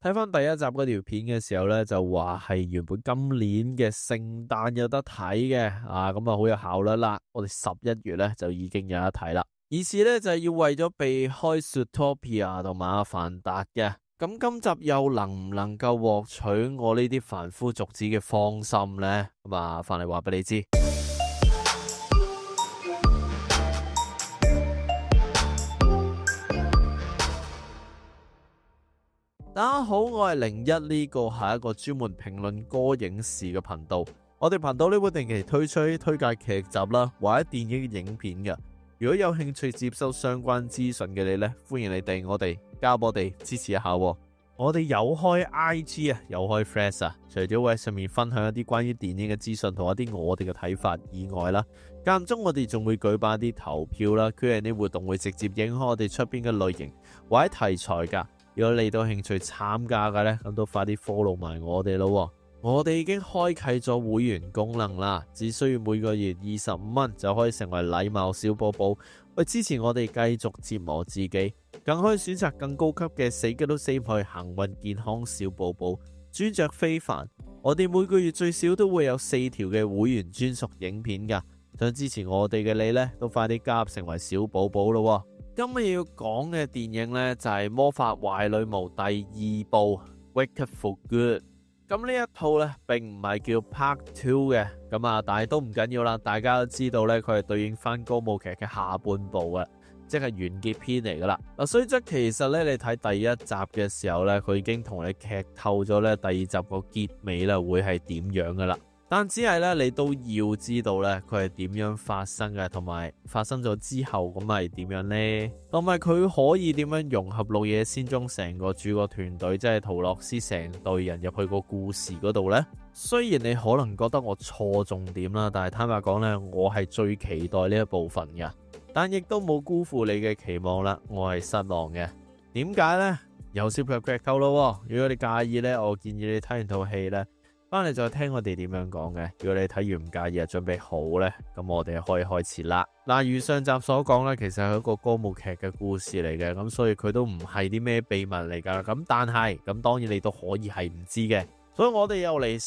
睇翻第一集嗰條片嘅時候咧，就話係原本今年嘅聖誕有得睇嘅，咁啊好有效率啦。我哋11月咧就已經有得睇啦。意思咧就係要為咗避開 Zootopia 同埋阿凡達嘅。咁今集又能唔能夠獲取我呢啲凡夫俗子嘅芳心呢？咁啊，翻嚟話俾你知。大家好，我係01，呢個係一個專門評論歌影視嘅頻道。我哋頻道呢會定期推介劇集啦，或者電影影片嘅。如果有興趣接收相關資訊嘅你呢，歡迎你哋我哋加我哋支持一下。我哋有開 IG 啊，有開 Threads 啊，除咗會喺上面分享一啲關於電影嘅資訊同一啲我哋嘅睇法以外啦，間中我哋仲會舉辦一啲投票啦，Q&A 活動會直接影響我哋出邊嘅類型或者題材噶。如果你都興趣參加嘅呢，咁都快啲 follow 埋我哋咯。我哋已經開啟咗會員功能啦，只需要每個月25蚊就可以成為禮貌小寶寶，去支持我哋繼續折磨自己，更可以選擇更高級嘅死嘅都死唔去幸運健康小寶寶，專着非凡。我哋每個月最少都會有4條嘅會員專屬影片噶，想支持我哋嘅你呢，都快啲加入成為小寶寶咯。今日要講嘅電影呢，就係《魔法壞女巫》第2部《Wicked for Good》。咁呢一套呢，並唔係叫 Part 2嘅，但係都唔緊要啦。大家都知道呢，佢係對應翻歌舞劇嘅下半部嘅，即係完結篇嚟噶啦。所以即其實呢，你睇第一集嘅時候呢，佢已經同你劇透咗呢第2集個結尾啦，會係點樣噶啦。但只係咧，你都要知道咧，佢係點樣發生嘅，同埋發生咗之後咁係點樣呢？同埋佢可以點樣融合綠野仙蹤成個主角團隊，即係桃樂絲成隊人入去個故事嗰度呢？雖然你可能覺得我錯重點啦，但係坦白講呢，我係最期待呢一部分嘅，但亦都冇辜負你嘅期望啦，我係失望嘅。點解呢？有少少劇透咯。如果你介意呢，我建議你睇完套戲呢，翻嚟再聽我哋點樣講嘅。如果你睇完唔介意，準備好呢，咁我哋可以開始啦。如上集所講呢，其實係一個歌舞劇嘅故事嚟嘅，咁所以佢都唔係啲咩秘密嚟噶。咁但係咁當然你都可以係唔知嘅，所以我哋又嚟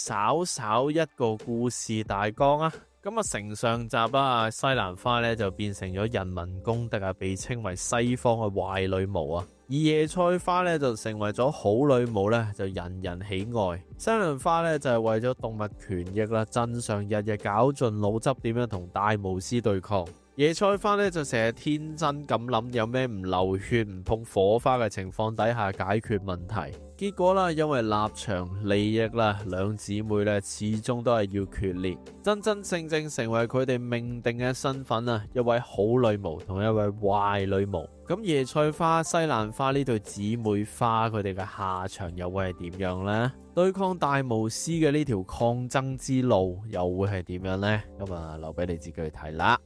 稍一個故事大綱啊。咁承上集啦，西蘭花呢就變成咗人民公敵啊，被稱為西方嘅壞女巫啊。而椰菜花咧就成為咗好女巫咧，就人人喜愛。西蘭花咧就係為咗動物權益啦，真相日日絞盡腦汁點樣同大巫師對抗。椰菜花咧就成日天真咁諗，有咩唔流血唔碰火花嘅情況底下解決問題。結果啦，因為立場利益啦，兩姊妹咧始終都係要決裂，真正成為佢哋命定嘅身份啊，一位好女巫同一位壞女巫。咁椰菜花、西蘭花呢對姊妹花，佢哋嘅下場又會係點樣呢？對抗大巫師嘅呢條抗爭之路又會係點樣呢？咁留俾你自己去睇啦。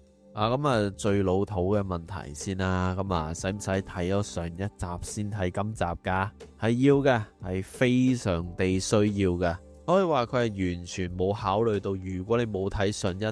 最老土嘅問題先啦。使唔使睇咗上一集先睇今集噶？係要嘅，係非常地需要嘅。可以話佢係完全冇考慮到，如果你冇睇上一集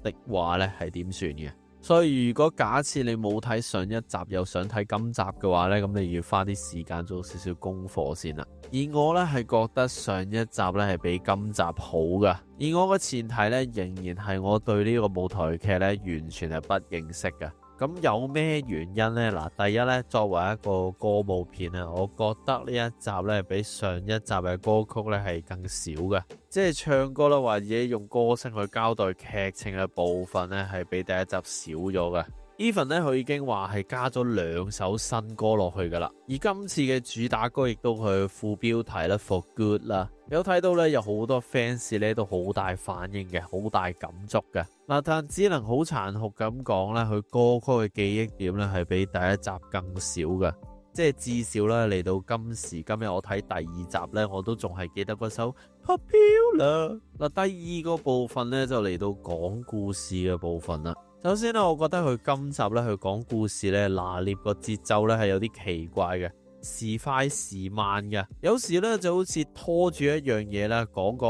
的話呢係點算嘅。所以如果假設你冇睇上一集又想睇今集嘅話呢，咁你要花啲時間做少少功課先啦。而我呢係覺得上一集呢係比今集好噶，而我嘅前提呢仍然係我對呢個舞台劇呢完全係不認識嘅。咁有咩原因呢？第一呢，作為一個歌舞片啊，我覺得呢一集呢比上一集嘅歌曲呢係更少嘅，即係唱歌啦或者用歌聲去交代劇情嘅部分呢係比第一集少咗嘅。Even 呢，佢已經話係加咗2首新歌落去噶啦，而今次嘅主打歌亦都係副標題啦 For Good 啦，有睇到呢，有好多 fans 呢都好大反應嘅，好大感觸嘅。但只能好殘酷咁講啦，佢歌曲嘅記憶點呢係比第一集更少嘅，即係至少呢，嚟到今時今日我睇第2集呢，我都仲係記得嗰首 Popular。第二個部分呢，就嚟到講故事嘅部分啦。首先呢，我覺得佢今集呢，佢講故事呢，拿捏個節奏呢係有啲奇怪嘅，時快時慢嘅，有時呢就好似拖住一樣嘢啦，講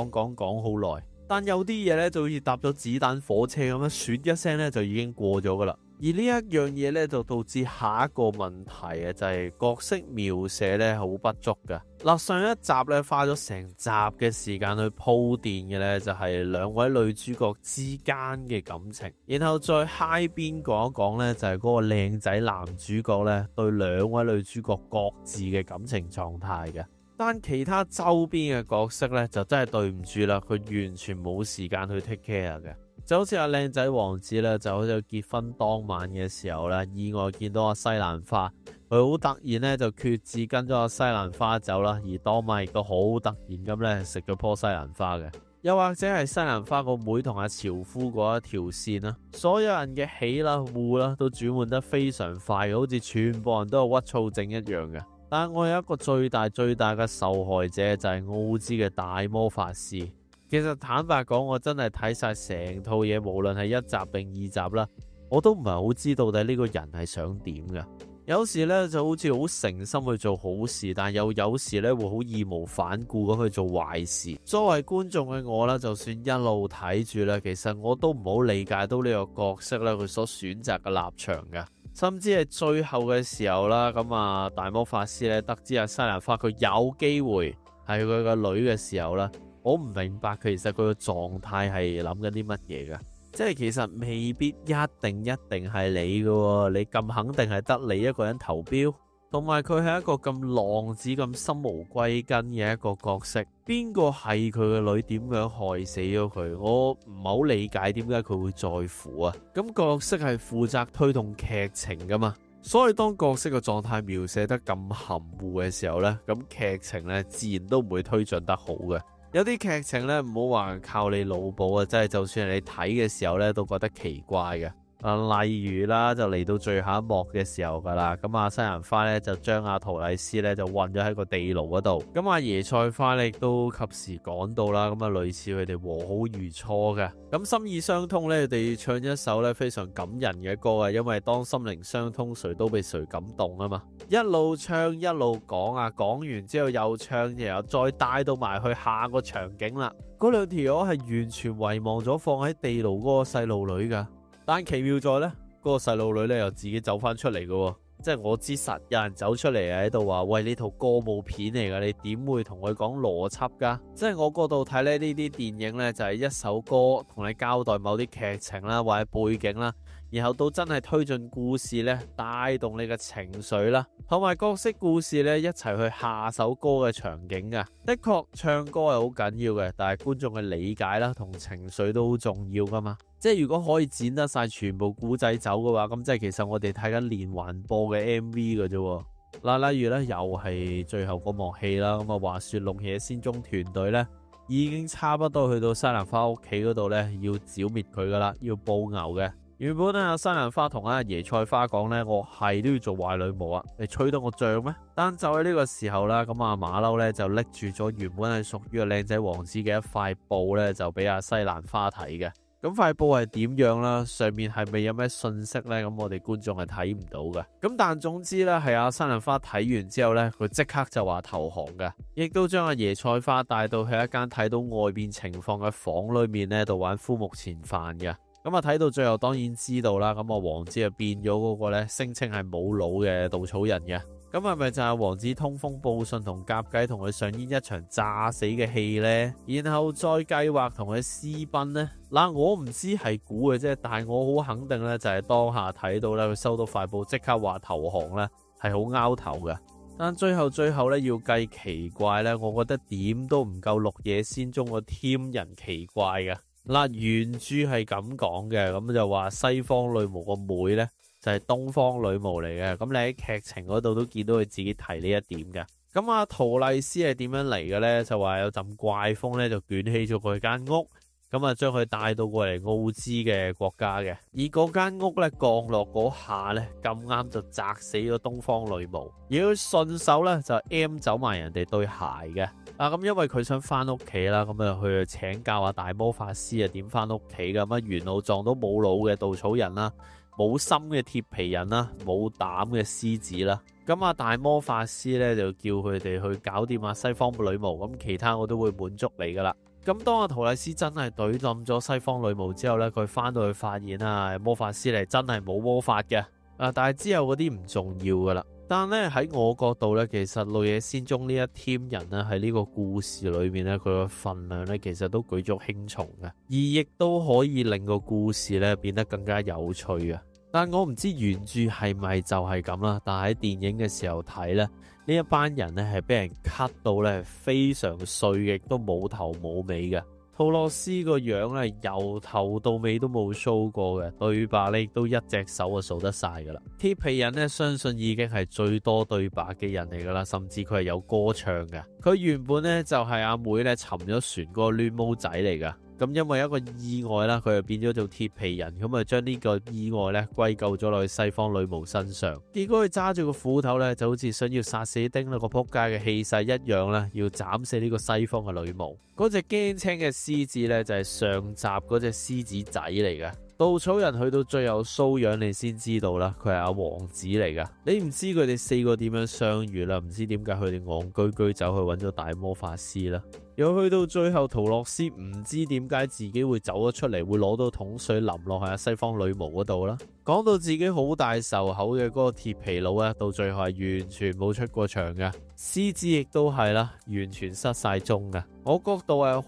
好耐，但有啲嘢呢就好似搭咗子彈火車咁樣，唰一聲呢就已經過咗噶啦。而呢一樣嘢咧就導致下一個問題啊，就係角色描寫咧好不足㗎。嗱，上一集咧花咗成集嘅時間去鋪墊嘅咧就係兩位女主角之間嘅感情，然後再嗨邊講一講咧就係嗰個靚仔男主角咧對兩位女主角各自嘅感情狀態嘅。但其他周邊嘅角色咧就真係對唔住啦，佢完全冇時間去 take care 嘅。就好似阿靚仔王子咧，就好似結婚當晚嘅時候咧，意外見到阿西蘭花，佢好突然咧就決志跟咗阿西蘭花走啦，而當晚亦都好突然咁咧食咗棵西蘭花嘅。又或者係西蘭花個妹同阿樵夫嗰一條線啦，所有人嘅喜啦惡啦都轉換得非常快嘅，好似全部人都有鬱躁症一樣嘅。但係我有一個最大嘅受害者就係奧茲嘅大魔法師。其實坦白講，我真係睇晒成套嘢，無論係一集定二集啦，我都唔係好知到底呢個人係想點嘅。有時呢就好似好誠心去做好事，但又有時呢會好義無反顧咁去做壞事。作為觀眾嘅我啦，就算一路睇住啦，其實我都唔好理解到呢個角色咧佢所選擇嘅立場嘅。甚至係最後嘅時候啦，咁啊大魔法師咧得知阿西蘭花佢有機會係佢個女嘅時候啦。我唔明白其實佢個狀態係諗緊啲乜嘢㗎，即係其實未必一定係你㗎，你咁肯定係得你一個人投標，同埋佢係一個咁浪子咁心無歸根嘅一個角色，邊個係佢個女點樣害死咗佢？我唔係好理解點解佢會在乎啊。咁角色係負責推動劇情㗎嘛，所以當角色嘅狀態描寫得咁含糊嘅時候呢，咁劇情呢自然都唔會推進得好嘅。有啲劇情咧，唔好話靠你腦補啊，真係就算係你睇嘅時候咧，都覺得奇怪嘅。例如啦，就嚟到最後一幕嘅時候噶啦，咁阿西蘭花咧就將阿圖麗斯咧就困咗喺個地牢嗰度，咁阿椰菜花咧亦都及時趕到啦，咁啊類似佢哋和好如初嘅，咁心意相通咧，佢哋唱一首咧非常感人嘅歌啊，因為當心靈相通，誰都被誰感動啊嘛，一路唱一路講啊，講完之後又唱，然後再帶到埋去下個場景啦，嗰兩條友係完全遺忘咗放喺地牢嗰個細路女噶。但奇妙在呢，嗰個細路女咧又自己走翻出嚟嘅，即係我知實有人走出嚟喺度話，喂，呢套歌舞片嚟噶，你點會同佢講邏輯噶？即係我嗰度睇咧呢啲電影呢，就係一首歌同你交代某啲劇情啦，或者背景啦，然後到真係推進故事呢，帶動你嘅情緒啦，同埋角色故事呢，一齊去下首歌嘅場景噶。的確唱歌係好緊要嘅，但係觀眾嘅理解啦同情緒都好重要噶嘛。即係如果可以剪得晒全部古仔走嘅話，咁即係其實我哋睇緊連環播嘅 MV 嘅啫。嗱，例如咧又係最後嗰幕戲啦，咁啊話說綠野仙蹤團隊咧已經差不多去到西蘭花屋企嗰度咧，要剿滅佢噶啦，要報仇嘅。原本咧，西蘭花同阿椰菜花講咧，我係都要做壞女巫啊！你吹得我脹咩？但就喺呢個時候啦，咁阿馬騮咧就拎住咗原本係屬於個靚仔王子嘅一塊布咧，就俾阿西蘭花睇嘅。咁塊布係點樣啦？上面係咪有咩信息呢？咁我哋觀眾係睇唔到嘅。咁但總之咧，係阿西蘭花睇完之後咧，佢即刻就話投降嘅，亦都將阿椰菜花帶到去一間睇到外邊情況嘅房裏面咧度玩枯木前飯嘅。咁啊睇到最後當然知道啦，咁啊王子就變咗嗰個咧聲稱係冇腦嘅稻草人嘅。咁係咪就係王子通風報信同夾計同佢上演一場炸死嘅戲呢？然後再計劃同佢私奔呢？嗱，我唔知係估嘅啫，但係我好肯定咧，就係當下睇到咧，佢收到塊布即刻話投降咧，係好拗頭嘅。但最後咧要計奇怪咧，我覺得點都唔夠綠野仙蹤個添人奇怪嘅。嗱，原著係咁講嘅，咁就話西方女巫個妹咧就係東方女巫嚟嘅，咁你喺劇情嗰度都見到佢自己提呢一點嘅。咁阿圖麗斯係點樣嚟嘅咧？就話有陣怪風咧就捲起咗佢間屋，咁啊將佢帶到過嚟奧茲嘅國家嘅。而嗰間屋咧降落嗰下咧咁啱就砸死咗東方女巫，而佢順手咧就 M 走埋人哋對鞋嘅。咁因為佢想翻屋企啦，咁啊去請教下大魔法師啊點翻屋企噶。咁啊沿路撞到冇腦嘅稻草人啦，冇心嘅鐵皮人啦，冇膽嘅獅子啦。咁啊大魔法師咧就叫佢哋去搞掂啊西方女巫，咁其他我都會滿足你噶啦。咁當阿圖麗斯真係懟冧咗西方女巫之後呢，佢翻到去發現啊，魔法師嚟真係冇魔法嘅，但係之後嗰啲唔重要噶啦。但係咧喺我角度呢，其實綠野仙蹤呢一 team 人呢，喺呢個故事裏面呢，佢個份量呢，其實都舉足輕重嘅，而亦都可以令個故事呢變得更加有趣啊！但我唔知原著係咪就係咁啦，但係喺電影嘅時候睇呢，呢一班人呢係俾人 cut 到呢非常碎，亦都冇頭冇尾嘅。陶洛斯個樣呢由頭到尾都冇 show 過嘅，對白呢亦都一隻手就數得晒噶啦。鐵皮人呢相信已經係最多對白嘅人嚟噶啦，甚至佢係有歌唱嘅。佢原本呢就係阿妹呢沉咗船嗰個攣毛仔嚟噶。咁因為一個意外啦，佢就變咗做鐵皮人，咁啊將呢個意外咧歸咎咗落去西方女巫身上。結果佢揸住個斧頭咧，就好似想要殺死丁啦個仆街嘅氣勢一樣啦，要斬死呢個西方嘅女巫。嗰隻驚青嘅獅子咧，就係上集嗰隻獅子仔嚟嘅。稻草人去到最後騷樣，你先知道啦，佢係阿王子嚟噶。你唔知佢哋四個點樣相遇啦，唔知點解佢哋戇居居走去揾咗大魔法師啦。又去到最後，陶洛斯唔知點解自己會走咗出嚟，會攞到桶水淋落去西方女巫嗰度啦。講到自己好大仇口嘅嗰個鐵皮佬咧，到最後係完全冇出過場嘅。獅子亦都係啦，完全失晒蹤嘅。我角度係好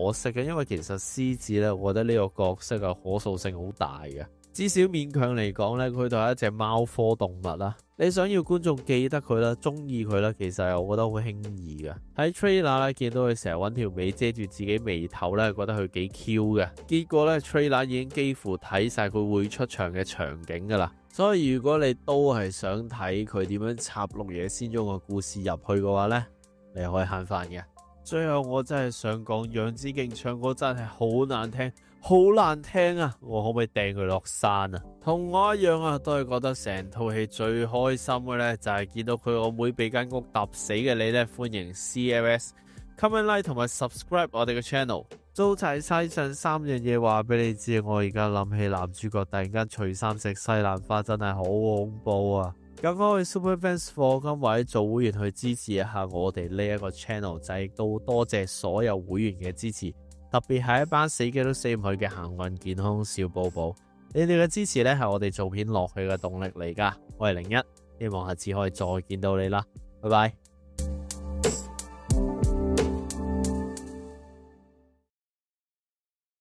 可惜嘅，因為其實獅子咧，我覺得呢個角色嘅可塑性好大嘅。至少勉強嚟講咧，佢都係一隻貓科動物啦。你想要觀眾記得佢啦，中意佢啦，其實係我覺得好輕易嘅。喺 trailer 咧見到佢成日揾條尾遮住自己眉頭咧，覺得佢幾 Q 嘅。結果咧 trailer 已經幾乎睇晒佢會出場嘅場景噶啦。所以如果你都係想睇佢點樣插綠野仙蹤嘅故事入去嘅話呢，你可以慳飯嘅。最後我真係想講，楊紫瓊唱歌真係好難聽，好難聽啊！我可唔可以掟佢落山啊？同我一樣啊，都係覺得成套戲最開心嘅呢，就係見到佢個妹俾間屋揼死嘅你呢。歡迎 CLS、comment like 同埋 subscribe 我哋嘅 channel。做齊晒上三樣嘢話俾你知，我而家諗起男主角突然間除衫食西蘭花真係好恐怖啊！咁我去 Superfans 課金或者做會員去支持一下我哋呢一個 channel 仔，亦都多謝所有會員嘅支持，特別係一班死機都死唔去嘅幸運健康小寶寶，你哋嘅支持呢係我哋做片落去嘅動力嚟噶。我係01，希望下次可以再見到你啦，拜拜。